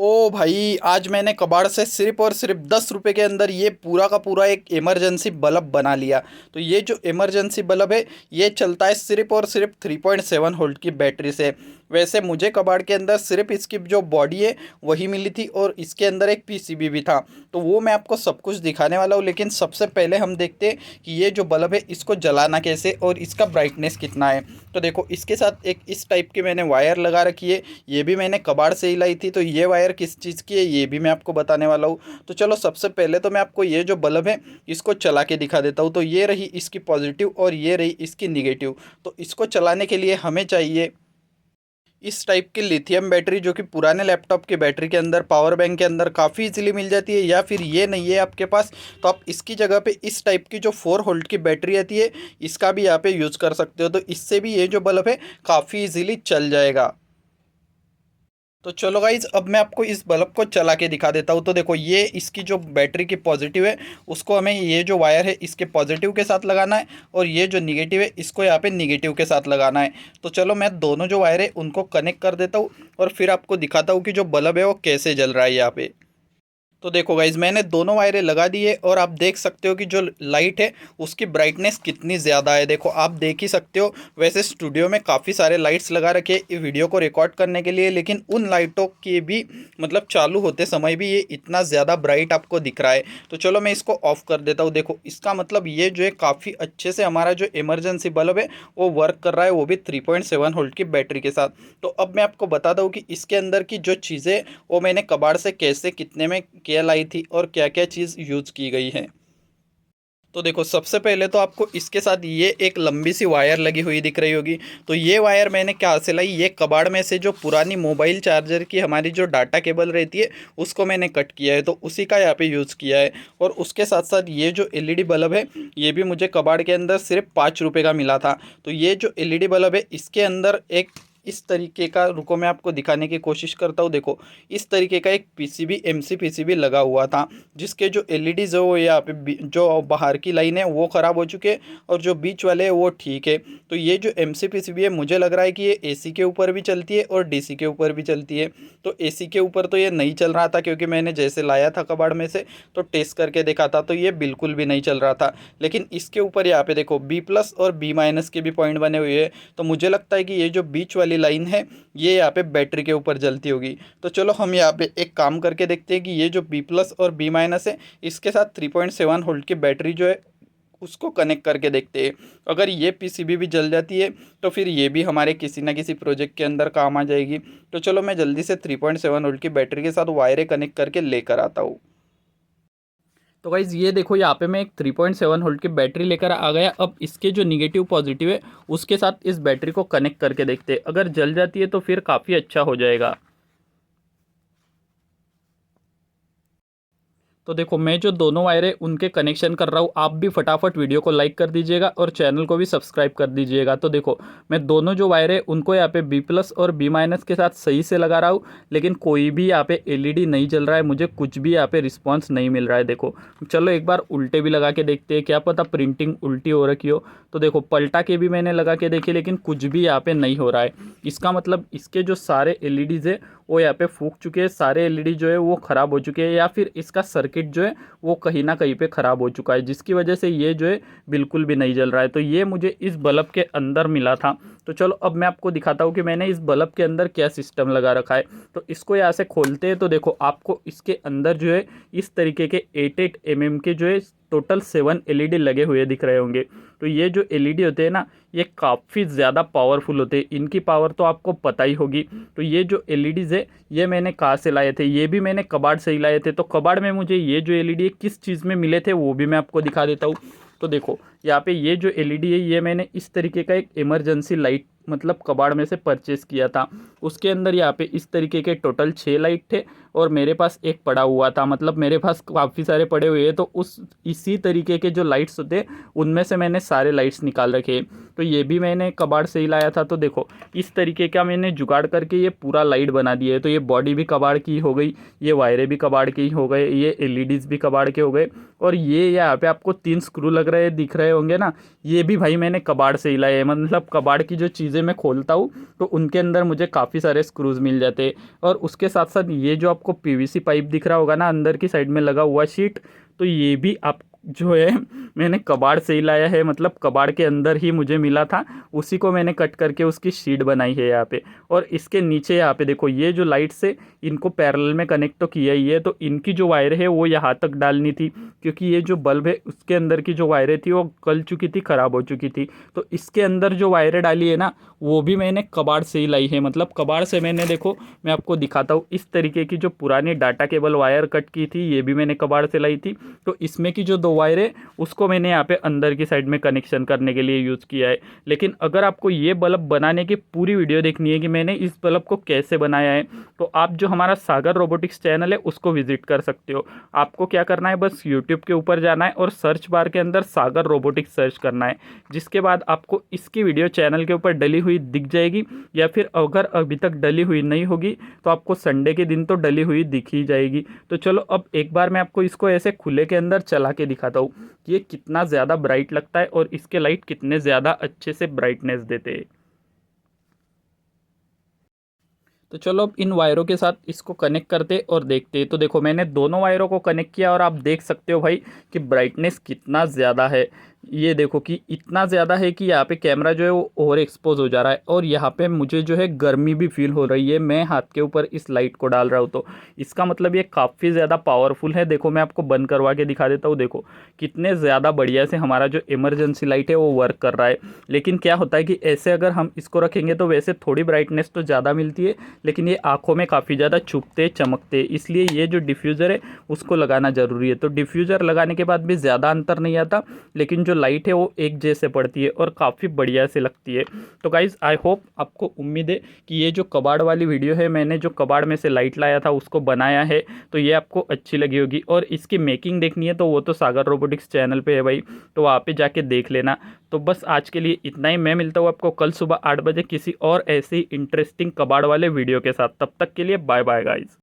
ओ भाई, आज मैंने कबाड़ से सिर्फ और सिर्फ 10 रुपए के अंदर ये पूरा का पूरा एक इमरजेंसी बल्ब बना लिया। तो ये जो इमरजेंसी बल्ब है, ये चलता है सिर्फ और सिर्फ 3.7 वोल्ट की बैटरी से। वैसे मुझे कबाड़ के अंदर सिर्फ इसकी जो बॉडी है वही मिली थी, और इसके अंदर एक पीसीबी भी था। तो वो मैं आपको सब कुछ दिखाने वाला हूँ, लेकिन सबसे पहले हम देखते हैं कि ये जो बल्ब है इसको जलाना कैसे और इसका ब्राइटनेस कितना है। तो देखो, इसके साथ एक इस टाइप की मैंने वायर लगा रखी है। ये भी मैंने कबाड़ से ही लाई थी। तो ये वायर किस चीज़ की है ये भी मैं आपको बताने वाला हूँ। तो चलो, सबसे पहले तो मैं आपको ये जो बल्ब है इसको चला के दिखा देता हूँ। तो ये रही इसकी पॉजिटिव और ये रही इसकी निगेटिव। तो इसको चलाने के लिए हमें चाहिए इस टाइप की लिथियम बैटरी, जो कि पुराने लैपटॉप की बैटरी के अंदर, पावर बैंक के अंदर काफ़ी इजीली मिल जाती है। या फिर ये नहीं है आपके पास, तो आप इसकी जगह पे इस टाइप की जो 4 वोल्ट की बैटरी आती है इसका भी यहाँ पे यूज़ कर सकते हो। तो इससे भी ये जो बल्ब है काफ़ी इजीली चल जाएगा। तो चलो गाइज, अब मैं आपको इस बल्ब को चला के दिखा देता हूँ। तो देखो, ये इसकी जो बैटरी की पॉजिटिव है उसको हमें ये जो वायर है इसके पॉजिटिव के साथ लगाना है, और ये जो निगेटिव है इसको यहाँ पे निगेटिव के साथ लगाना है। तो चलो, मैं दोनों जो वायर है उनको कनेक्ट कर देता हूँ और फिर आपको दिखाता हूँ कि जो बल्ब है वो कैसे जल रहा है यहाँ पे। तो देखो गाइज, मैंने दोनों वायरें लगा दी है और आप देख सकते हो कि जो लाइट है उसकी ब्राइटनेस कितनी ज़्यादा है। देखो, आप देख ही सकते हो। वैसे स्टूडियो में काफ़ी सारे लाइट्स लगा रखे हैं वीडियो को रिकॉर्ड करने के लिए, लेकिन उन लाइटों के भी मतलब चालू होते समय भी ये इतना ज़्यादा ब्राइट आपको दिख रहा है। तो चलो, मैं इसको ऑफ कर देता हूँ। देखो, इसका मतलब ये जो है काफ़ी अच्छे से हमारा जो इमरजेंसी बल्ब है वो वर्क कर रहा है, वो भी 3.7 वोल्ट की बैटरी के साथ। तो अब मैं आपको बता दूँ कि इसके अंदर की जो चीज़ें वो मैंने कबाड़ से कैसे, कितने में क्या लाई थी और क्या क्या चीज़ यूज़ की गई है। तो देखो, सबसे पहले तो आपको इसके साथ ये एक लंबी सी वायर लगी हुई दिख रही होगी। तो ये वायर मैंने क्या से लाई, ये कबाड़ में से जो पुरानी मोबाइल चार्जर की हमारी जो डाटा केबल रहती है उसको मैंने कट किया है, तो उसी का यहाँ पे यूज़ किया है। और उसके साथ साथ ये जो एलईडी बल्ब है ये भी मुझे कबाड़ के अंदर सिर्फ 5 रुपये का मिला था। तो ये जो एलईडी बल्ब है इसके अंदर एक इस तरीके का, रुको मैं आपको दिखाने की कोशिश करता हूँ। देखो, इस तरीके का एक पीसीबी, एमसी पीसीबी लगा हुआ था, जिसके जो एलईडीज है वो यहाँ पे जो बाहर की लाइन है वो ख़राब हो चुके हैं, और जो बीच वाले हैं वो ठीक है। तो ये जो एमसी पीसीबी है मुझे लग रहा है कि ये एसी के ऊपर भी चलती है और डीसी के ऊपर भी चलती है। तो एसी के ऊपर तो ये नहीं चल रहा था, क्योंकि मैंने जैसे लाया था कबाड़ में से तो टेस्ट करके देखा था, तो ये बिल्कुल भी नहीं चल रहा था। लेकिन इसके ऊपर यहाँ पे देखो बी प्लस और बी माइनस के भी पॉइंट बने हुए हैं। तो मुझे लगता है कि ये जो बीच वाली लाइन है ये यहाँ पे बैटरी के ऊपर जलती होगी। तो चलो, हम यहाँ पे एक काम करके देखते हैं कि ये जो बी प्लस और बी माइनस है इसके साथ 3.7 वोल्ट की बैटरी जो है उसको कनेक्ट करके देखते हैं। अगर ये पीसीबी भी जल जाती है तो फिर ये भी हमारे किसी ना किसी प्रोजेक्ट के अंदर काम आ जाएगी। तो चलो, मैं जल्दी से 3.7 वोल्ट की बैटरी के साथ वायरें कनेक्ट करके लेकर आता हूँ। तो गाइज़, ये देखो, यहाँ पे मैं एक 3.7 वोल्ट की बैटरी लेकर आ गया। अब इसके जो निगेटिव पॉजिटिव है उसके साथ इस बैटरी को कनेक्ट करके देखते हैं। अगर जल जाती है तो फिर काफ़ी अच्छा हो जाएगा। तो देखो, मैं जो दोनों वायर है उनके कनेक्शन कर रहा हूँ। आप भी फटाफट वीडियो को लाइक कर दीजिएगा और चैनल को भी सब्सक्राइब कर दीजिएगा। तो देखो, मैं दोनों जो वायर है उनको यहाँ पे बी प्लस और बी माइनस के साथ सही से लगा रहा हूँ, लेकिन कोई भी यहाँ पे एलईडी नहीं जल रहा है, मुझे कुछ भी यहाँ पे रिस्पॉन्स नहीं मिल रहा है। देखो, चलो एक बार उल्टे भी लगा के देखते हैं, क्या पता प्रिंटिंग उल्टी हो रखी हो। तो देखो, पलटा के भी मैंने लगा के देखे, लेकिन कुछ भी यहाँ पे नहीं हो रहा है। इसका मतलब इसके जो सारे एलईडीज़ है वो यहाँ पे फूक चुके हैं, सारे एलईडी जो है वो ख़राब हो चुके हैं, या फिर इसका सर्किट जो है वो कहीं ना कहीं पे ख़राब हो चुका है, जिसकी वजह से ये जो है बिल्कुल भी नहीं जल रहा है। तो ये मुझे इस बल्ब के अंदर मिला था। तो चलो, अब मैं आपको दिखाता हूँ कि मैंने इस बल्ब के अंदर क्या सिस्टम लगा रखा है। तो इसको यहाँ से खोलते हैं, तो देखो आपको इसके अंदर जो है इस तरीके के 8 के जो है टोटल 7 एलईडी लगे हुए दिख रहे होंगे। तो ये जो एलईडी होते हैं ना, ये काफ़ी ज़्यादा पावरफुल होते हैं, इनकी पावर तो आपको पता ही होगी। तो ये जो एलईडीज़ है ये मैंने कहाँ से लाए थे, ये भी मैंने कबाड़ से ही लाए थे। तो कबाड़ में मुझे ये जो एलईडी किस चीज़ में मिले थे वो भी मैं आपको दिखा देता हूँ। तो देखो, यहाँ पे ये जो एलईडी है ये मैंने इस तरीके का एक इमरजेंसी लाइट मतलब कबाड़ में से परचेज़ किया था। उसके अंदर यहाँ पे इस तरीके के टोटल 6 लाइट थे, और मेरे पास एक पड़ा हुआ था, मतलब मेरे पास काफ़ी सारे पड़े हुए हैं। तो उस इसी तरीके के जो लाइट्स होते उनमें से मैंने सारे लाइट्स निकाल रखे। तो ये भी मैंने कबाड़ से ही लाया था। तो देखो, इस तरीके का मैंने जुगाड़ करके ये पूरा लाइट बना दिया है। तो ये बॉडी भी कबाड़ की हो गई, ये वायरें भी कबाड़ की हो गए, ये एलईडीज़ भी कबाड़ के हो गए, और ये यहाँ पे आपको 3 स्क्रू लग रहे दिख रहे रहे होंगे ना, ये भी भाई मैंने कबाड़ से ही लाए हैं। मतलब कबाड़ की जो चीज़ें मैं खोलता हूँ तो उनके अंदर मुझे काफ़ी सारे स्क्रूज़ मिल जाते हैं। और उसके साथ साथ ये जो आपको पीवीसी पाइप दिख रहा होगा ना अंदर की साइड में लगा हुआ शीट, तो ये भी आप जो है मैंने कबाड़ से ही लाया है। मतलब कबाड़ के अंदर ही मुझे मिला था, उसी को मैंने कट करके उसकी शीट बनाई है यहाँ पे। और इसके नीचे यहाँ पे देखो ये जो लाइट्स है इनको पैरेलल में कनेक्ट तो किया ही है, तो इनकी जो वायर है वो यहाँ तक डालनी थी, क्योंकि ये जो बल्ब है उसके अंदर की जो वायरें थी वो गल चुकी थी, ख़राब हो चुकी थी। तो इसके अंदर जो वायरें डाली है ना वो भी मैंने कबाड़ से ही लाई है। मतलब कबाड़ से मैंने, देखो मैं आपको दिखाता हूँ, इस तरीके की जो पुरानी डाटा केबल वायर कट की थी ये भी मैंने कबाड़ से लाई थी। तो इसमें की जो दो वायरें उसको मैंने यहाँ पे अंदर की साइड में कनेक्शन करने के लिए यूज़ किया है। लेकिन अगर आपको ये बल्ब बनाने की पूरी वीडियो देखनी है कि मैंने इस बल्ब को कैसे बनाया है, तो आप जो हमारा सागर रोबोटिक्स चैनल है उसको विजिट कर सकते हो। आपको क्या करना है, बस यूट्यूब के ऊपर जाना है और सर्च बार के अंदर सागर रोबोटिक्स सर्च करना है। जिसके बाद आपको इसकी वीडियो चैनल के ऊपर डली हुई दिख जाएगी, या फिर अगर अभी तक डली हुई नहीं होगी तो आपको संडे के दिन तो डली हुई दिख ही जाएगी। तो चलो अब एक बार मैं आपको इसको ऐसे खुले के अंदर चला के दिखाता हूँ कि ये कितना ज़्यादा ब्राइट लगता है और इसके लाइट कितने ज़्यादा अच्छे से ब्राइटनेस देते हैं। तो चलो अब इन वायरों के साथ इसको कनेक्ट करते और देखते। तो देखो मैंने दोनों वायरों को कनेक्ट किया और आप देख सकते हो भाई कि ब्राइटनेस कितना ज़्यादा है। ये देखो कि इतना ज़्यादा है कि यहाँ पे कैमरा जो है वो ओवर एक्सपोज हो जा रहा है, और यहाँ पे मुझे जो है गर्मी भी फील हो रही है। मैं हाथ के ऊपर इस लाइट को डाल रहा हूँ तो इसका मतलब ये काफ़ी ज़्यादा पावरफुल है। देखो मैं आपको बंद करवा के दिखा देता हूँ, देखो कितने ज़्यादा बढ़िया से हमारा जो इमरजेंसी लाइट है वो वर्क कर रहा है। लेकिन क्या होता है कि ऐसे अगर हम इसको रखेंगे तो वैसे थोड़ी ब्राइटनेस तो ज़्यादा मिलती है, लेकिन ये आंखों में काफ़ी ज़्यादा चुभते चमकते, इसलिए ये जो डिफ्यूज़र है उसको लगाना ज़रूरी है। तो डिफ्यूज़र लगाने के बाद भी ज़्यादा अंतर नहीं आता, लेकिन जो लाइट है वो एक जैसे पड़ती है और काफ़ी बढ़िया से लगती है। तो गाइज़ आई होप, आपको उम्मीद है कि ये जो कबाड़ वाली वीडियो है, मैंने जो कबाड़ में से लाइट लाया था उसको बनाया है, तो ये आपको अच्छी लगी होगी। और इसकी मेकिंग देखनी है तो वो तो सागर रोबोटिक्स चैनल पे है भाई, तो वहाँ पे जाके देख लेना। तो बस आज के लिए इतना ही। मैं मिलता हूँ आपको कल सुबह 8 बजे किसी और ऐसे ही इंटरेस्टिंग कबाड़ वाले वीडियो के साथ। तब तक के लिए बाय बाय गाइज।